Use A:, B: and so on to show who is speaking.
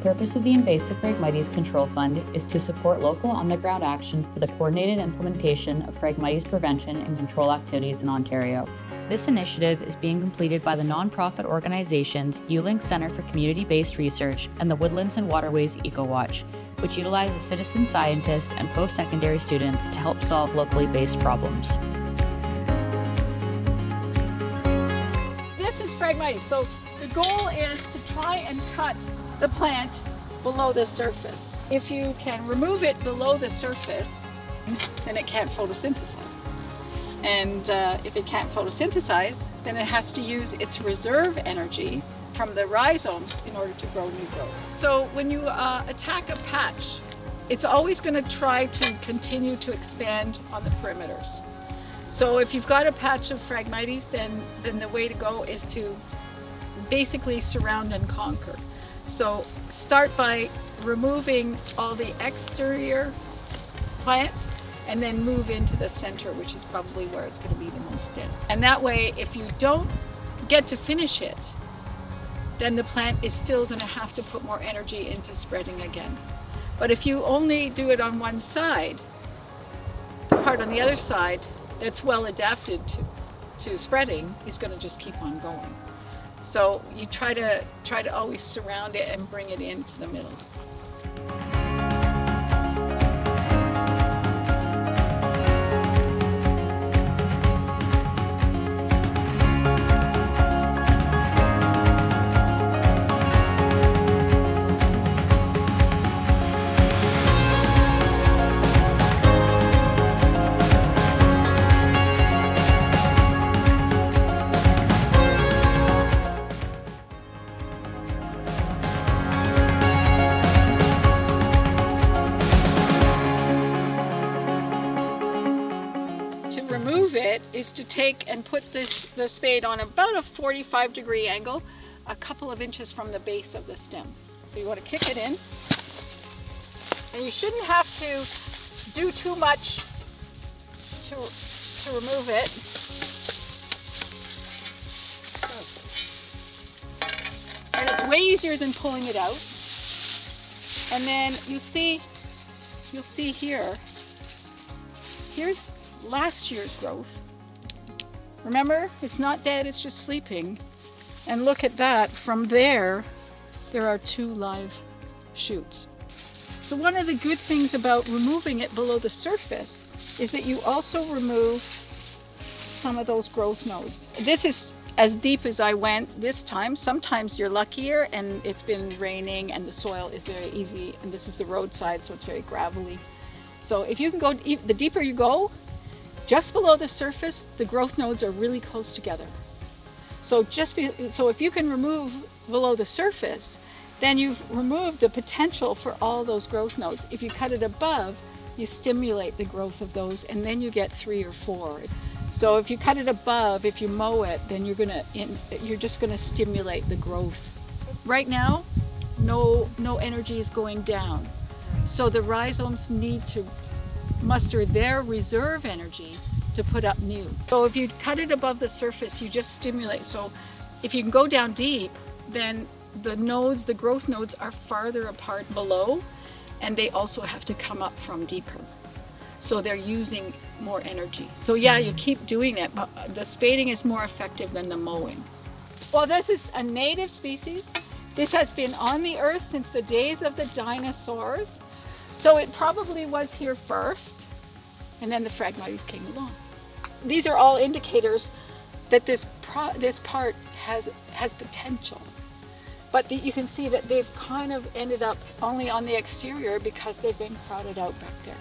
A: purpose of the Invasive Phragmites Control Fund is to support local on-the-ground action for the coordinated implementation of Phragmites prevention and control activities in Ontario. This initiative is being completed by the nonprofit organizations ULink Centre for Community-Based Research and the Woodlands and Waterways EcoWatch, which utilizes citizen scientists and post-secondary students to help solve locally based problems.
B: This is Phragmites. So the goal is to try and cut the plant below the surface. If you can remove it below the surface, then it can't photosynthesize. And if it can't photosynthesize, then it has to use its reserve energy from the rhizomes in order to grow new growth. So when you attack a patch, it's always going to try to continue to expand on the perimeters. So if you've got a patch of Phragmites, then the way to go is to basically surround and conquer. So start by removing all the exterior plants and then move into the center, which is probably where it's going to be the most dense. And that way, if you don't get to finish it, then the plant is still going to have to put more energy into spreading again. But if you only do it on one side, the part on the other side that's well adapted to spreading is going to just keep on going. So you try to always surround it and bring it into the middle. Remove it is to take and put the spade on about a 45-degree angle, a couple of inches from the base of the stem. So you want to kick it in, and you shouldn't have to do too much to remove it. And it's way easier than pulling it out. And then you'll see here, here's last year's growth. Remember, it's not dead, it's just sleeping. And look at that, from there are 2 live shoots. So one of the good things about removing it below the surface is that you also remove some of those growth nodes. This is as deep as I went this time. Sometimes you're luckier and it's been raining and the soil is very easy, and this is the roadside, so it's very gravelly. So if you can go, the deeper you go, just below the surface, the growth nodes are really close together. So so if you can remove below the surface, then you've removed the potential for all those growth nodes. If you cut it above, you stimulate the growth of those, and then you get 3 or 4. So if you cut it above, if you mow it, then you're just gonna stimulate the growth. Right now, no energy is going down. So the rhizomes need to muster their reserve energy to put up new. So if you cut it above the surface, you just stimulate. So if you can go down deep, then the nodes, the growth nodes, are farther apart below, and they also have to come up from deeper. So they're using more energy. So yeah, you keep doing it, but the spading is more effective than the mowing. Well, this is a native species. This has been on the earth since the days of the dinosaurs. So it probably was here first, and then the Phragmites came along. These are all indicators that this part has potential. But you can see that they've kind of ended up only on the exterior because they've been crowded out back there.